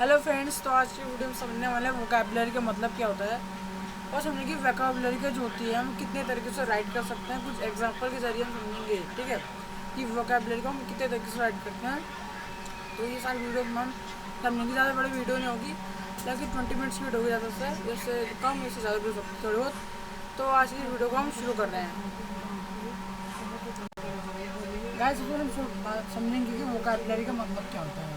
Hello friends, तो आज की वीडियो में समझने वाले हैं वोकैबुलरी का मतलब क्या होता है और समझने की वोकैबुलरी का जो होती है हम कितने तरीके से राइट कर सकते हैं। कुछ एग्जांपल के जरिए हम समझेंगे, ठीक है, कि वोकैबुलरी को हम कितने तरीके से राइट करते हैं। तो ये सारी वीडियो में हम समझेंगे। ज़्यादा बड़ी वीडियो नहीं होगी, लेकिन 20 मिनट्स की वीडियो होगी ज़्यादा से, इससे कम इससे ज़्यादा भी हो सकती है थोड़ी बहुत। तो आज की वीडियो को हम शुरू कर रहे हैं। गाइस, इसमें हम समझेंगे कि वोकैबुलरी का मतलब क्या होता है।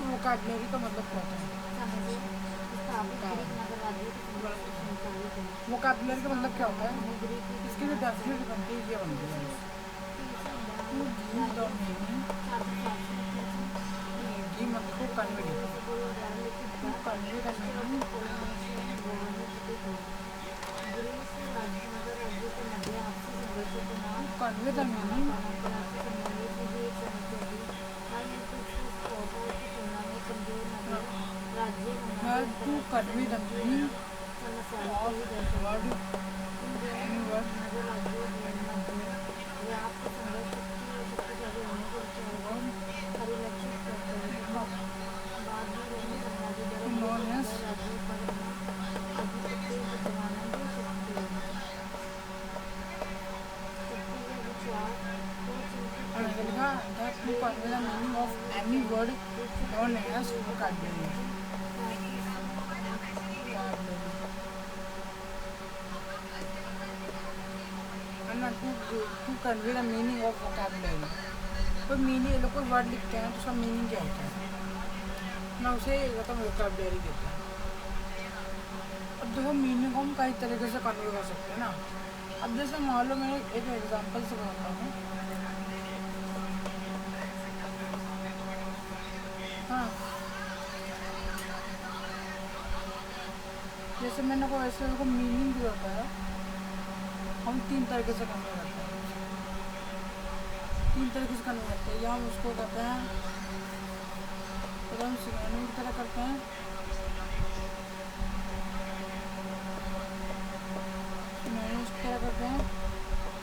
वोकैबुलरी का मतलब क्या होता है? वोकैबुलरी का मतलब क्या होता है? इसकी जो डेफिनेशन बनती है ये बनती है to give the meaning, give मतलब को convey, to convey the meaning, convey the meaning to convey the meaning of word, any word, known as that to convey the meaning of any word known as vocabulary. To convey the meaning of vocabulary. कोई meaning लोग कोई word लिखते हैं तो उसका meaning क्या होता है ना, उसे मतलब वोकैबुलरी कहते हैं। अब देखो, मीनिंग को हम कई तरीके से कन्वे कर सकते हैं ना। अब जैसे मान लो मैं एक एग्जांपल से बताता हूँ। हाँ, जैसे मैंने को ऐसे को मीनिंग भी होता है, हम तीन तरीके से कन्वे करते हैं। तीन तरीके से कन्वे करते हैं, या हम उसको कहते हैं तो हम सिनोनिम की तरह करते हैं, सिनोनिम की तरह करते हैं।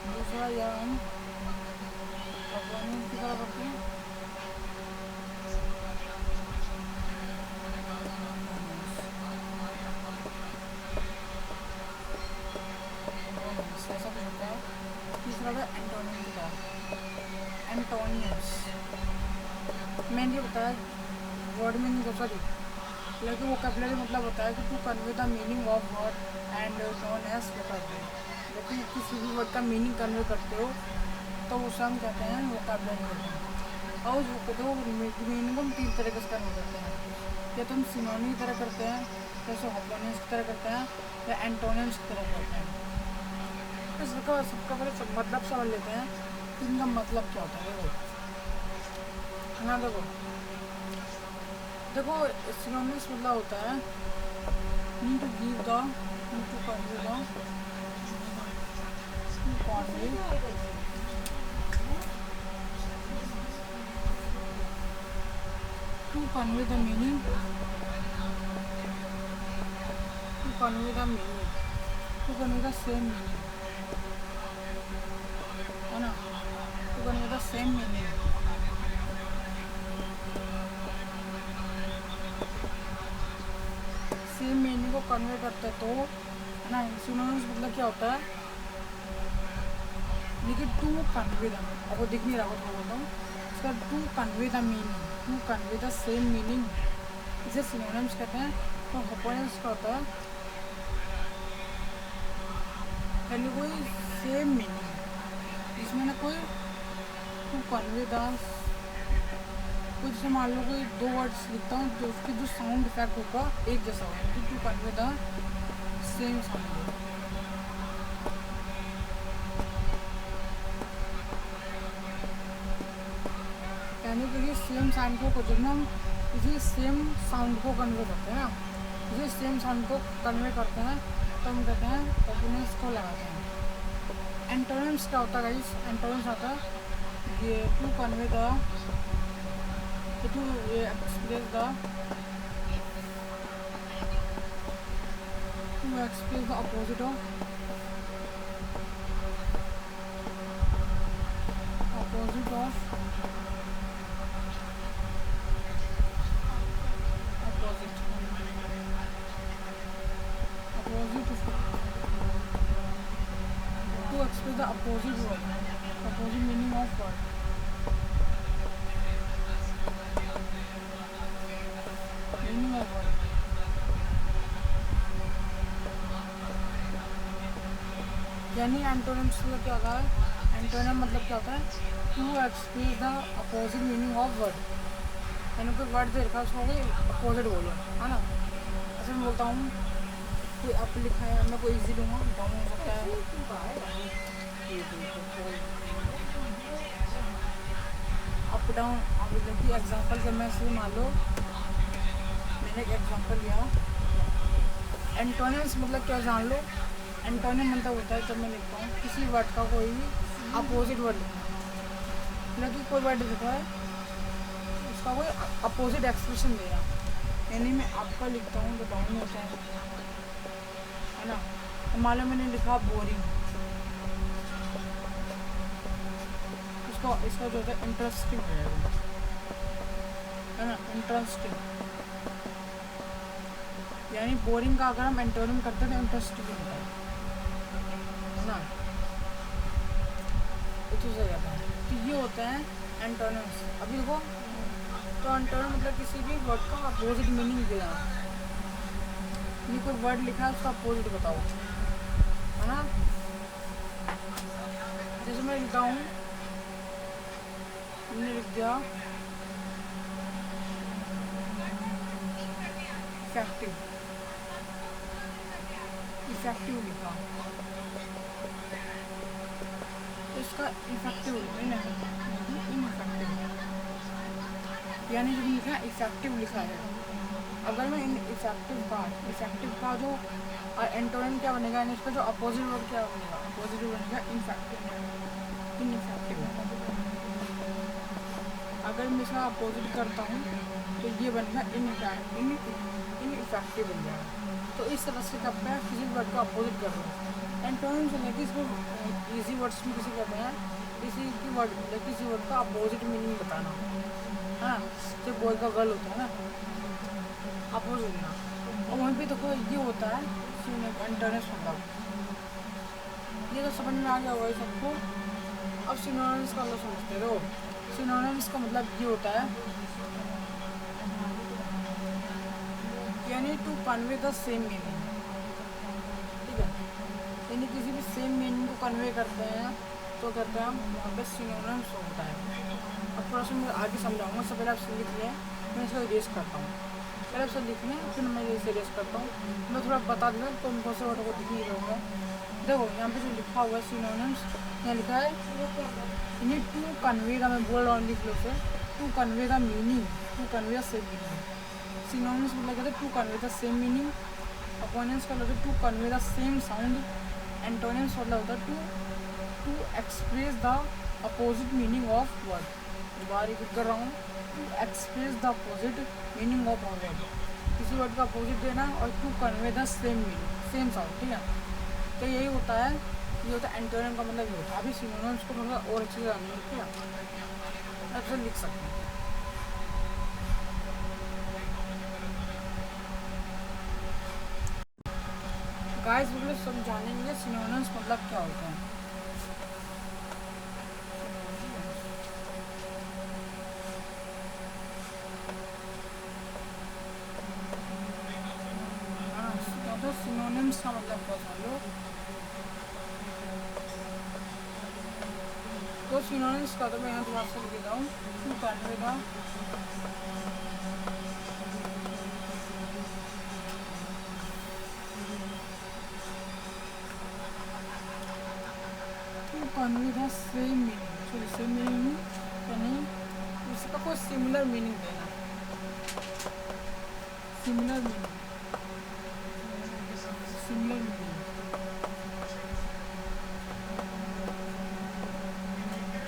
दूसरा, या हम ऑपोनिम की तरह करते हैं। ऐसा कुछ होता है। तीसरा है एंटोनिम की तरह, एंटोनियम्स। मैंने ये बताया वर्ड मीनिंग, सॉरी, लेकिन वोकैबुलरी मतलब होता है कि to convey the meaning of word and known as vocabulary. लेकिन किसी भी वर्ड का मीनिंग कन्वे करते हो तो उसे हम कहते हैं वोकैबुलरी कहते हैं। और उस मीनिंग हम तीन तरीके से कन्वे करते हैं, या तो हम सिनोनिम की तरह करते हैं, जैसे ऑपोनिम्स की तरह करते हैं, या एंटोनिम्स की तरह करते हैं। इसका सबका पहले मतलब समझ लेते हैं कि इनका मतलब क्या होता है। देखो ना, देखो सिनोनिम्स मतलब होता है need to give the, need to convey the, to convey the meaning, to convey the meaning, to convey the same meaning, है ना, to convey the same meaning. Same meaning को कन्वे करते तो, है ना, सिनोनिम्स मतलब क्या होता है, लेकिन टू कन्वे द, आपको दिख नहीं रहा होगा तो बोलता हूँ, इसका to convey the meaning, to convey the same meaning, इसे सिनोनिम्स कहते हैं। तो ऑपोनिम्स का होता है यानी कोई सेम मीनिंग जिसमें ना कोई टू कन्वे द, कुछ से मान लो कोई दो वर्ड्स लिखता हूँ तो उसकी जो साउंड इफेक्ट होगा एक जैसा होगा, to convey the same sound. यानी कि ये सेम साउंड को जब हम इसी सेम साउंड को कन्वे करते हैं ना, इसी सेम साउंड को कन्वे करते हैं तो हम कहते हैं ऑपोनेंट्स को लगाते हैं। एंटोनिम्स क्या होता है गाइस? एंटोनिम्स आता है ये to convey the, to express the to express the opposite of opposite of opposite to express the opposite word, opposite meaning of word. Meaning of word. यानी एंटोनिम्स मतलब क्या होता है? एंटोनिम मतलब क्या होता है? To express the opposite meaning of word. यानी कोई वर्ड दे रखा है उसको अपोजिट बोलो, है ना। ऐसे मैं बोलता हूँ कोई अप लिखा है, मैं कोई इजी लूँगा, डाउन हो सकता है। अप डाउन, मतलब कि एग्जाम्पल के मैं से मान लो मैंने एक एग्जाम्पल लिया। एंटोनिम्स मतलब क्या जान लो। एंटोनिम मतलब होता है जब मैं लिखता हूँ किसी वर्ड का कोई भी अपोजिट वर्ड लिखना, मतलब कि कोई वर्ड लिखा है उसका कोई अपोजिट एक्सप्रेशन देना। यानी मैं आपका लिखता हूँ तो डाउन होता है ना। तो मान लो मैंने लिखा बोरिंग, इसका जो होता है इंटरेस्टिंग है ना, इंटरेस्टिंग। यानी बोरिंग का अगर हम एंटोनिम करते हैं तो इंटरेस्टिंग होता है ना। तो सही आता है। तो ये होता है एंटोनिम्स। अभी देखो, तो एंटोनिम मतलब किसी भी वर्ड का अपोजिट मीनिंग देना। ये कोई वर्ड लिखा है उसका अपोजिट बताओ, है ना। जैसे मैं लिखता हूँ, मैंने लिख दिया इफेक्टिव, इफेक्टिव लिखा, तो इसका इफेक्टिव इनइफेक्टिव, यानी जो लिखा है इफेक्टिव लिखा है। अगर मैं इन इफेक्टिव का जो एंटोनिम क्या बनेगा, यानी इसका जो अपोजिट वर्ड क्या बनेगा, अपोजिट वर्ड बनेगा इनइफेक्टिव। अगर मैं इसका अपोजिट करता हूँ तो ये बनेगा इनइफेक्टिव बन जाएगा। तो इस तरह से कब मैं किसी वर्ड को अपोजिट कर रहा हूँ। एंटोनिम से लेकर इसको इजी वर्ड्स में किसी कहते हैं किसी वर्ड का अपोजिट मीनिंग बताना, है ना। जब बॉय का गर्ल होता है ना, अपोजिट ना। और वहीं पे देखो ये होता है एंटोनिम्स मतलब। ये तो समझ में आ गया होगा सबको। अब सिनोनिम्स का मतलब समझते रहो। सिनोनिम्स का मतलब ये होता है यानी to convey the same meaning, ठीक है। यानी किसी भी सेम मीनिंग को कन्वे करते हैं तो कहते हैं हम वहाँ पे सिनोनिम्स होता है। अब थोड़ा सा मैं आगे समझाऊंगा। सबसे पहले आपसे लिख लें, मैं इसको इरेज करता हूँ। पहले आपसे लिख लें फिर मैं इसे इरेज करता हूँ। मैं थोड़ा बता दूँगा तो उनको से वर्ड को दिख नहीं रहूँगा। देखो यहाँ पे जो लिखा हुआ है सिनोनिम्स, यहाँ लिखा है यानी टू कन्वे का, मैं बोल रहा हूँ लिख लो से, टू कन्वे का meaning, to convey the same meaning. Synonyms मतलब कहते हैं to convey the same meaning. Eponyms का मतलब to convey the same sound. Antonyms मतलब होता है to express the opposite meaning of word. दोबारा रिपीट कर रहा हूँ, to express the opposite meaning of word. किसी वर्ड का अपोजिट देना और to convey the same meaning, same sound, ठीक है। तो यही होता है, ये होता है एंटोनिम का मतलब ये होता है। अभी सिनोनिम्स को मतलब और अच्छी तरह जानना है, ठीक है। ऐसे लिख सकते हैं। गाइस वीडियो सब जानेंगे सिनोनिम्स मतलब क्या होता है। तो सिनोनिम्स का मतलब क्या समझ लो। तो सिनोनिम्स का तो मैं यहाँ दोबारा से लिख देता हूँ, to convey the same meaning, sorry same meaning यानी उसका कोई सिमिलर मीनिंग देना, सिमिलर मीनिंग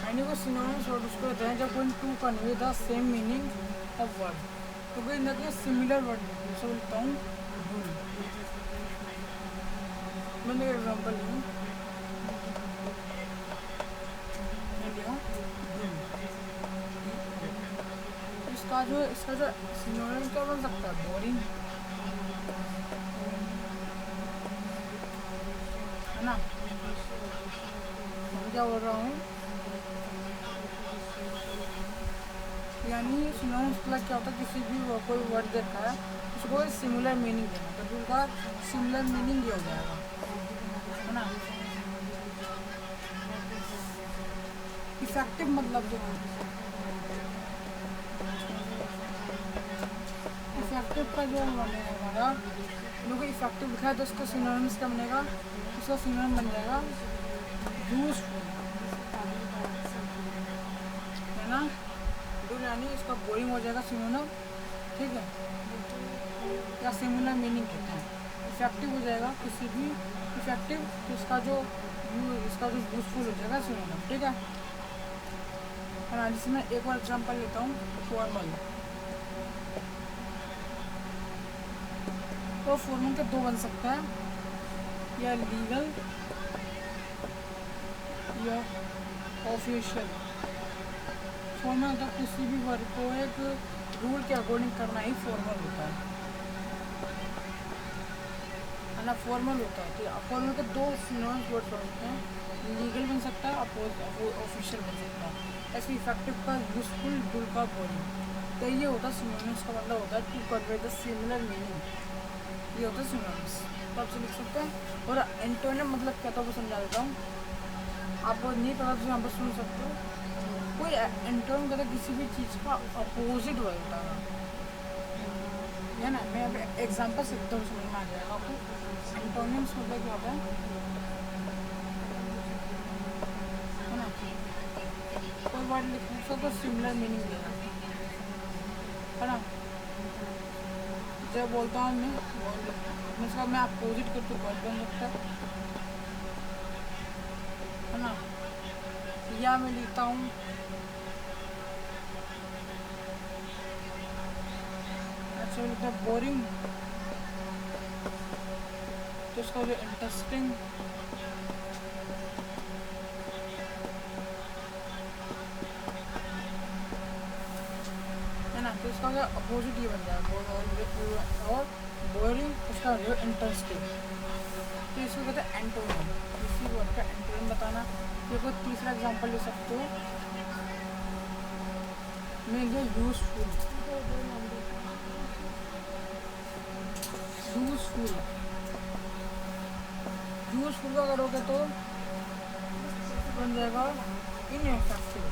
यानी वो सिनोनिम्स वर्ड उसको कहते हैं जब कोई to convey the same meaning of word. तो कोई ना कोई सिमिलर वर्ड जैसे लिखता हूँ मैंने एग्जाम्पल लिया इसका जो सिनोनिम क्या बन सकता है, बोरिंग, है ना। मैं क्या बोल रहा हूँ, यानी सिनोनिम मतलब क्या होता है, किसी भी कोई वर्ड देखा है उसको सिमिलर मीनिंग देना, तो उनका सिमिलर मीनिंग ये हो जाएगा, है ना। इफेक्टिव मतलब जो है, इफेक्टिव का जो बनेगा हमारा, लोग इफेक्टिव लिखा है तो इसका सिनोनिम्स क्या बनेगा, इसका सिनोनिम बन जाएगा यूजफुल, है ना। डू यानी इसका बोरिंग हो जाएगा सिनोनिम, ठीक है, या सिमिलर मीनिंग कहते हैं। इफेक्टिव हो जाएगा किसी भी, इफेक्टिव तो इसका जो यूजफुल हो जाएगा सिनोनिम, ठीक है। हाँ, जैसे मैं एक और एग्जांपल लेता हूँ, फॉर्मल। तो फॉर्मल के दो बन सकता है, या लीगल या ऑफिशियल। फॉर्मल मतलब किसी भी वर्ग को एक रूल के अकॉर्डिंग करना ही फॉर्मल होता है ना, फॉर्मल होता है। तो फॉर्मल के दो सिनोनिम्स वर्ड होते हैं, लीगल बन सकता है, ऑफिशियल बन सकता है। ऐसे इफेक्टिव का यूजफुल, डूल का बोरिंग, तो ये होता है सिनोनिम्स का मतलब होता है to convey the similar meaning, ये होता है सिनोनिम्स। तो आपसे लिख सकते हैं। और एंटोनिम मतलब क्या था वो समझा देता हूँ, आपको नहीं पता तो यहाँ पर सुन सकते हो। कोई एंटोनिम कहता है किसी भी चीज़ का अपोजिट वर्ड होता है ना। मैं अब एग्जाम्पल से एकदम समझ में आ जाएगा आपको। एंटोनिम्स मतलब क्या होता है ना, कोई वर्ड लिखने से तो सिमिलर मीनिंग देना, है ना। जब बोलता हूँ मैं इसका मैं अपोजिट करके वर्ड बन सकता है ना। या मैं लिखता हूँ अच्छा लिखता है बोरिंग, तो इसका जो इंटरेस्टिंग, है ना, तो इसका जो अपोजिट ये बन जाएगा, और बोरिंग उसका जो इंटरेस्टिंग, तो इसको कहते हैं एंटोनिम। किसी वर्ड का एंटोनिम बताना। ये कोई तीसरा एग्जांपल ले सकते हो, मैं जो यूजफुल, यूजफुल का करोगे तो बन जाएगा इनएफेक्टिव,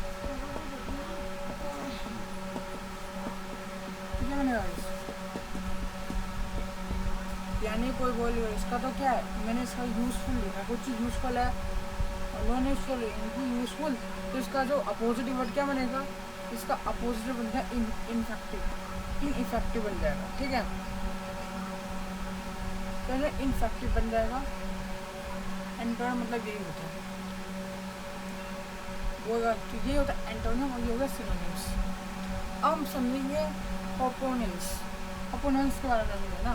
ठीक है मैंने गाइस। यानी कोई बोल इसका तो क्या है, मैंने इसका यूजफुल लिखा, कुछ चीज़ यूजफुल है और नॉन यूजफुल है, इनकी यूजफुल, तो इसका जो अपोजिट वर्ड क्या बनेगा, इसका अपोजिट बन जाएगा इनइफेक्टिव बन जाएगा, ठीक है। पहले इनफेक्टिव बन जाएगा। एंटोनिम मतलब यही होता है, वो ये होता है एंटोनिम, और ये होगा सिनोनिम्स। अब हम समझेंगे ओपोनेंट्स। ओपोनेंट्स के बारे में समझेंगे ना।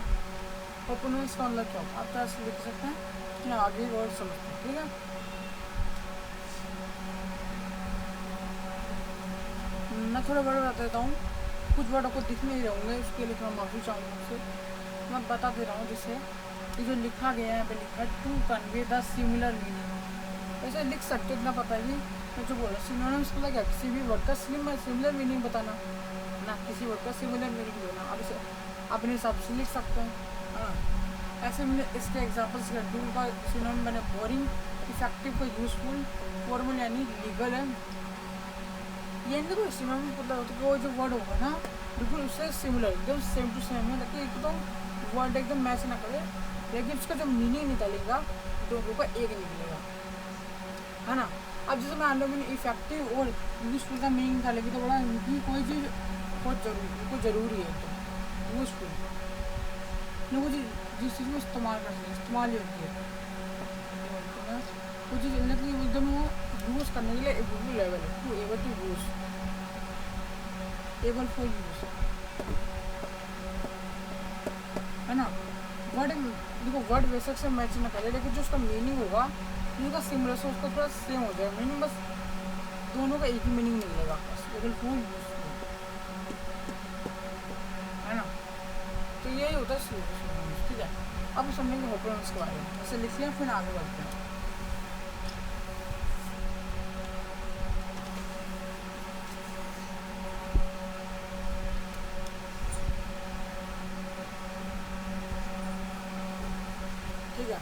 ओपोनेंट्स का मतलब क्या होता है, आप तो ऐसे लिख सकते हैं कि आगे और समझते हैं, ठीक है। मैं थोड़ा बड़ा बता देता हूँ, कुछ वर्ड आपको दिख नहीं रहूँगे, उसके लिए मैं माफ़ी चाहूँगा आपसे। मैं बता दे रहा हूँ, जैसे ये जो लिखा गया है यहाँ पे लिखा है to convey the similar meaning, ऐसे लिख सकते हो, इतना पता है कि मैं जो बोल रहा हूँ सिनोनिम्स मतलब क्या, किसी भी वर्ड का सिमिलर मीनिंग बताना ना, किसी वर्ड का सिमिलर मीनिंग देना। अब इसे अपने हिसाब से लिख सकते हैं, हाँ। ऐसे मैंने इसके एग्जाम्पल्स का डू का सिनोनिम बने बोरिंग, इफेक्टिव का यूजफुल, फॉर्मल यानी लीगल है। ये देखो सिनोनिम मतलब होता है कि वो जो वर्ड होगा ना बिल्कुल उससे सिमिलर, एकदम सेम टू सेम है, ताकि एकदम वर्ड एकदम मैच ना करे, लेकिन उसका जो मीनिंग निकलेगा दोनों का एक निकलेगा, है ना। अब जैसे मान लो मैंने इफेक्टिव और यूजफुल का मीनिंग निकालेगी तो बड़ा इनकी कोई चीज़ बहुत ज़रूरी है, तो यूजफुल ना कुछ जिस चीज़ में इस्तेमाल करते हैं, इस्तेमाल होती है कुछ चीज़ एकदम वो यूज़ करने के लिए एबल लेवल है, to able to use, able for use, है ना। वर्ड देखो वर्ड बेसिक से मैच ना करे, लेकिन जो उसका मीनिंग होगा उनका सिमिलर से उसका थोड़ा सेम हो जाएगा मीनिंग, बस दोनों का एक ही मीनिंग मिलेगा बस, लेकिन फूल है ना। तो यही होता है सिनोनिम्स, ठीक है। अब समझेंगे होपोनिम्स के बारे में, ऐसे लिख लिया फिर आगे बढ़ते हैं। ठीक है,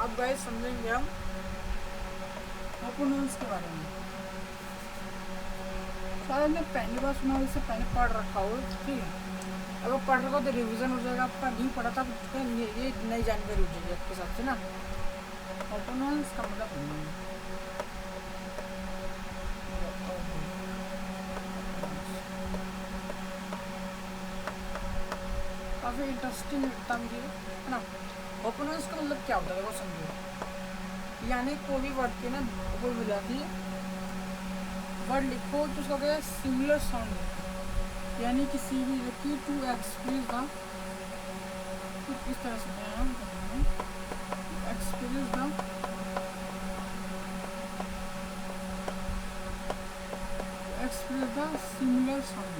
अब गाइस समझेंगे हम होपोनिम्स के बारे में। शायद हमने पहली बार सुना, इससे पहले पढ़ रखा हो, ठीक है। अगर पढ़ रखा हो तो रिवीजन हो जाएगा आपका, नहीं पढ़ा था तो ये नई जानकारी हो जाएगी आपके हिसाब से ना। होपोनिम्स का मतलब काफ़ी इंटरेस्टिंग लगता है मुझे, है ना। होपोनिम्स का मतलब क्या होता है वो समझो, यानी कोई भी वर्ड के ना कोई मिला थी वर्ड लिखो तो उसका क्या है सिमिलर साउंड, यानी किसी भी व्यक्ति टू एक्सप्रेस द कुछ इस तरह से एक्सप्रेस द सिमिलर साउंड।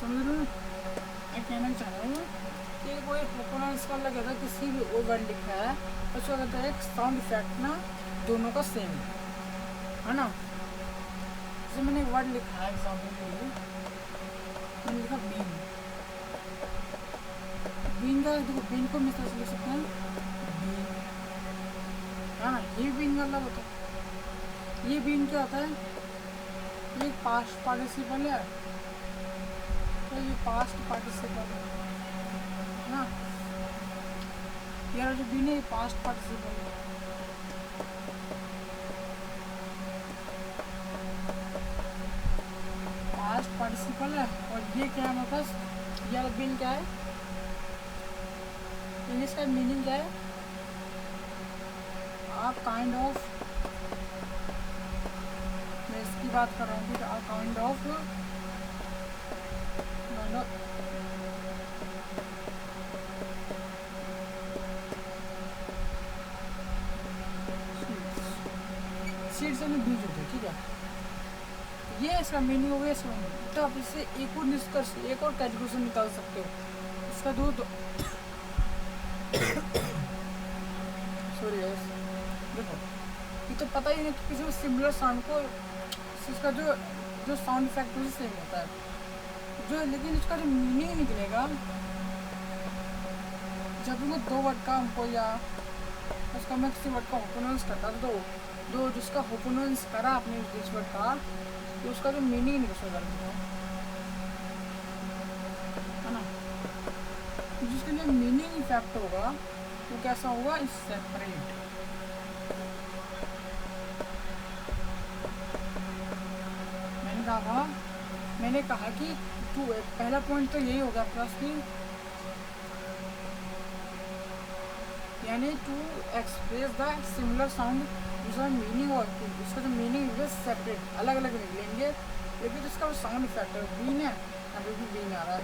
समझ लो मैं कहना चाह रहा हूँ कि कोई होपोनिम्स का मतलब कहता है किसी भी वो वर्ड लिखा है उसका कहता है एक साउंड इफेक्ट ना दोनों का सेम है ना। जैसे मैंने एक वर्ड लिखा है एग्जाम्पल के लिए, मैंने लिखा बीन, बीन का देखो बीन को मिस लिख सकते हैं बीन, है ना। ये बीन का मतलब होता है, ये बीन क्या होता है, ये पास्ट पार्टिसिपल है, तो ये पास्ट पार्टिसिपल है ना, यार जो बीन है ये पास्ट पार्टिसिपल है, पास्ट पार्टिसिपल है। और ये क्या है हमारे पास, यार बीन क्या है, इंग्लिश का मीनिंग क्या है, आप काइंड ऑफ, मैं इसकी बात कर रहा हूँ कि आप काइंड ऑफ सीड्स में बीज होते हैं, ठीक है। ये इसका मीनिंग हो गया इसका मीनिंग। तो आप इससे एक और निष्कर्ष, एक और कैलकुलेशन निकाल सकते हो इसका दो सॉरी देखो ये तो पता ही नहीं कि किसी भी सिमिलर साउंड को इसका जो साउंड इफेक्ट है सेम होता है जो, लेकिन इसका जो मीनिंग निकलेगा जब वो दो वर्ड का हमको या उसका मैं किसी वर्ड का होपोनिम्स करता तो दो जिसका होपोनिम्स करा आपने जिस वर्ड का तो उसका जो मीनिंग निकल सकता है ना, जिसके लिए मीनिंग इफेक्ट होगा वो कैसा होगा, इस सेपरेट। मैंने कहा कि टू, पहला पॉइंट तो यही होगा प्लस की, यानी to express the similar sound जिसका मीनिंग और इसका जो मीनिंग है सेपरेट अलग अलग निकलेंगे, लेकिन जिसका वो साउंड इफेक्ट है बीन है, अभी भी बीन आ रहा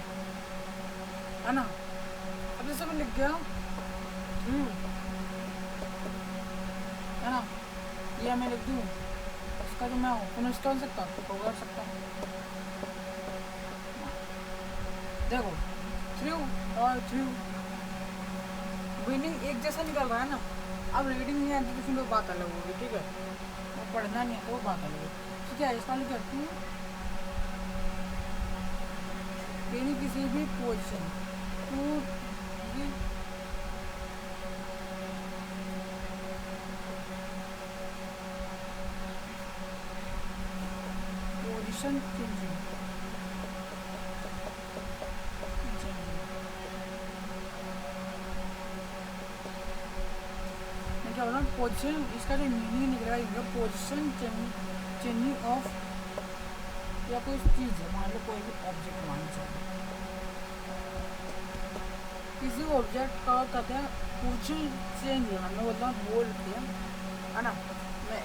है ना। अब जैसे मैं लिख गया है ना, ये मैं लिख दूँ उसका जो मैं होपोनिम्स कर सकता हूँ तो कर सकता हूँ, देखो थ्रू और थ्रू मीनिंग एक जैसा निकल रहा है ना। अब रीडिंग नहीं आती तो फिर लोग बात अलग होगी, ठीक है, वो पढ़ना नहीं आता वो बात अलग है, ठीक है। इसका लिख करती हूँ यानी किसी भी पोजीशन टू पोजीशन चेंजिंग, क्या बोला पोजीशन, इसका जो मीनिंग निकलेगा इनका पोजीशन चेंजिंग ऑफ, या कोई चीज़ है मान लो कोई भी ऑब्जेक्ट मान चाहिए, किसी ऑब्जेक्ट का कहते हैं पोजीशन चेंज होना, मैं बोलता हूँ बोल दिया है ना। मैं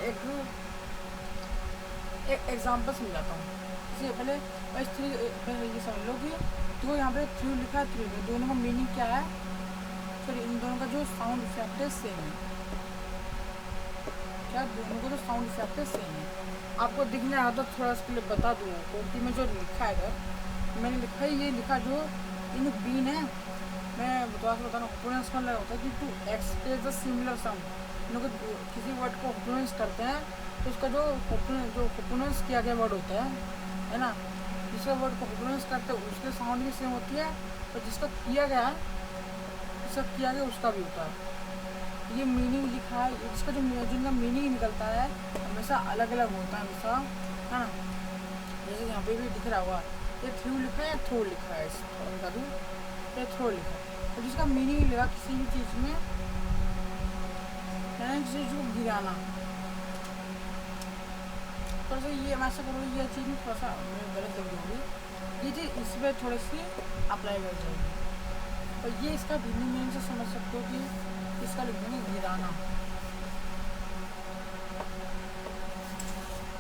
एक एग्जाम्पल समझाता हूँ। इससे पहले बस थ्री, पहले ये समझ लो कि तो यहाँ पे थ्रू लिखा है, थ्रू में दोनों का मीनिंग क्या है, सॉरी इन दोनों का जो साउंड इफेक्ट है सेम है। क्या दोनों को जो साउंड इफेक्ट है सेम है। आपको दिखने आ तो थोड़ा इसके लिए बता दूँ क्योंकि मैं जो लिखा है इधर मैंने लिखा है, ये लिखा जो इन बीन है, मैं बता के बताना ओपोनेंस का लगा होता है कि to express the similar sound. लोग किसी वर्ड को ओपोनेंस करते हैं तो उसका जो ओपोनेंस किया गया वर्ड होता है ना, जिसका वर्ड को ओपोनेंस करते हैं उसके साउंड भी सेम होती है और जिसका किया गया है, जिसका किया गया उसका भी होता है। ये मीनिंग लिखा है, इसका जो जिनका मीनिंग निकलता है हमेशा अलग अलग होता है हमेशा, है ना। जैसे यहाँ पे भी दिख रहा होगा ये थ्रू लिखा है, थ्रो लिखा है, बता दूँ ये थ्रो लिखा है। तो जिसका मीनिंग लिखा किसी भी चीज़ में, किसी चीज़ को गिराना, थोड़ा सा ये मैं ऐसा करूँगी, ये चीज़ थोड़ा सा मैं गलत लगी होगी, ये चीज़ इस पर थोड़ी सी अप्लाई कर जाएगी। और ये इसका भिन्न मीनिंग से समझ सकते हो कि इसका लिखेंगे गिराना,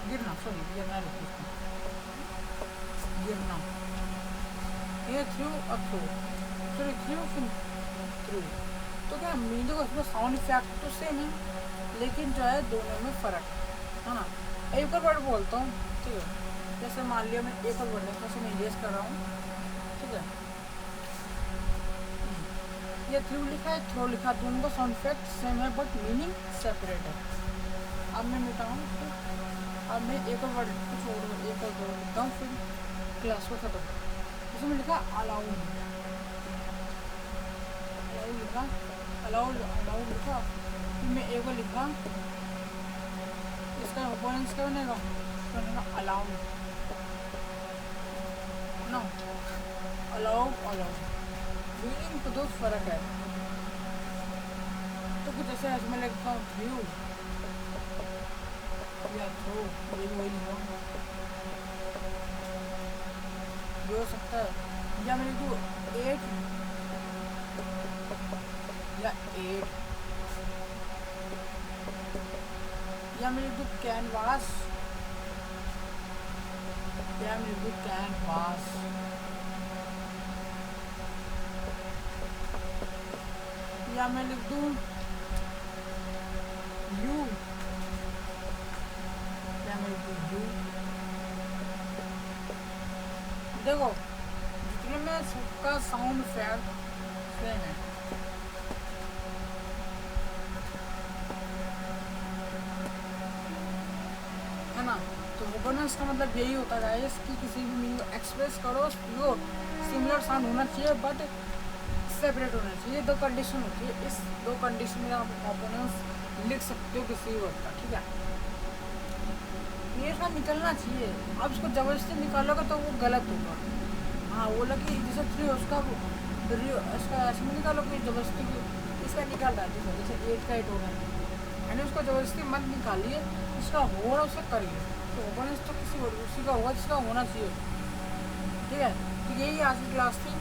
गिरना, सॉरी गिरना लिखिए इसका, गिरना। ये थ्रू और थ्रू, सॉरी थ्रू फिर थ्रू। तो क्या मीनिंग देखो इसमें साउंड इफेक्ट तो सेम है लेकिन जो है दोनों में फ़र्क है ना। एक और वर्ड बोलता हूँ, ठीक है, जैसे मान लिया मैं एक और वर्ड है, जैसे मैं इरेज कर रहा हूँ, ठीक है, ये थ्रू लिखा है, थ्रो लिखा है, दोनों का साउंड इफेक्ट सेम है बट मीनिंग सेपरेट है। अब मैं मिटाऊँ, अब मैं एक और वर्ड कुछ और एक और वर्ड लिखता हूँ फिर क्लास को खत्म। इसमें लिखा अलाउड, अलाउड लिखा, अलाउड अलाउड लिखा, फिर मैं एक और लिखा, इसका ओपोनेंस क्या बनेगा, बनेगा allowed, no allowed, allowed meaning तो दो फर्क है। तो कुछ ऐसे आज मैं लिखता हूँ थ्रू या थ्रो, ये भी वही लिखा जो हो सकता है, या मैं लिखूँ 8 या 8, या मैं लिखूँ कैनवास, या मैं लिखूँ कैनवास, या मैं लिख दूँ यू, या मैं लिख दूँ यू। देखो जितने में सबका साउंड इफेक्ट सेम है ना। तो ओपोनेंस का मतलब यही होता है कि किसी भी मीनिंग को एक्सप्रेस करो जो सिमिलर साउंड होना चाहिए बट सेपरेट होना चाहिए। दो कंडीशन होती है, इस दो कंडीशन में आप ओपोनेंस लिख सकते हो किसी वर्ड का, ठीक है। ये इसका निकलना चाहिए, अब इसको ज़बरदस्ती निकालोगे तो वो गलत होगा। हाँ वो लगी जैसे थ्री उसका इसका ऐसे में निकालो कि ज़बरदस्ती इसका निकाल रहा है, जैसे 8 का 8 हो गया, यानी उसको ज़बरदस्ती मत निकालिए, इसका हो रहा उसे करिए। तो ओपोनेंस तो किसी उसी का होगा जिसका होना चाहिए, ठीक है। तो यही आज की क्लास थी,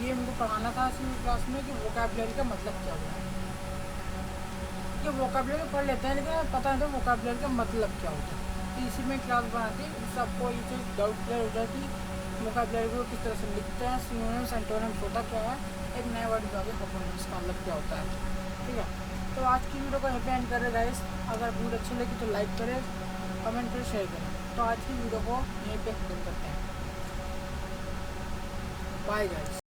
ये हमको पढ़ाना था आज की क्लास में कि वोकैबुलरी का मतलब क्या होता है। ये वोकैबुलरी पढ़ लेते हैं लेकिन पता नहीं था वोकैबुलरी का मतलब क्या होता है, तो इसी में क्लास बनाती सबको ये चीज़ डाउट क्लियर हो जाए कि वोकैबुलरी को किस तरह से लिखते हैं, सिनोनिम्स एंटोनिम्स होता क्या है, एक नया वर्ड जो आगे ओपोनेंस का मतलब क्या होता है, ठीक है। तो आज की वीडियो को यहीं पे एंड करें गाइस। अगर वीडियो अच्छी लगी तो लाइक करें, कमेंट करें, शेयर करें। तो आज की वीडियो को यहीं पे खत्म करते हैं। Bye guys.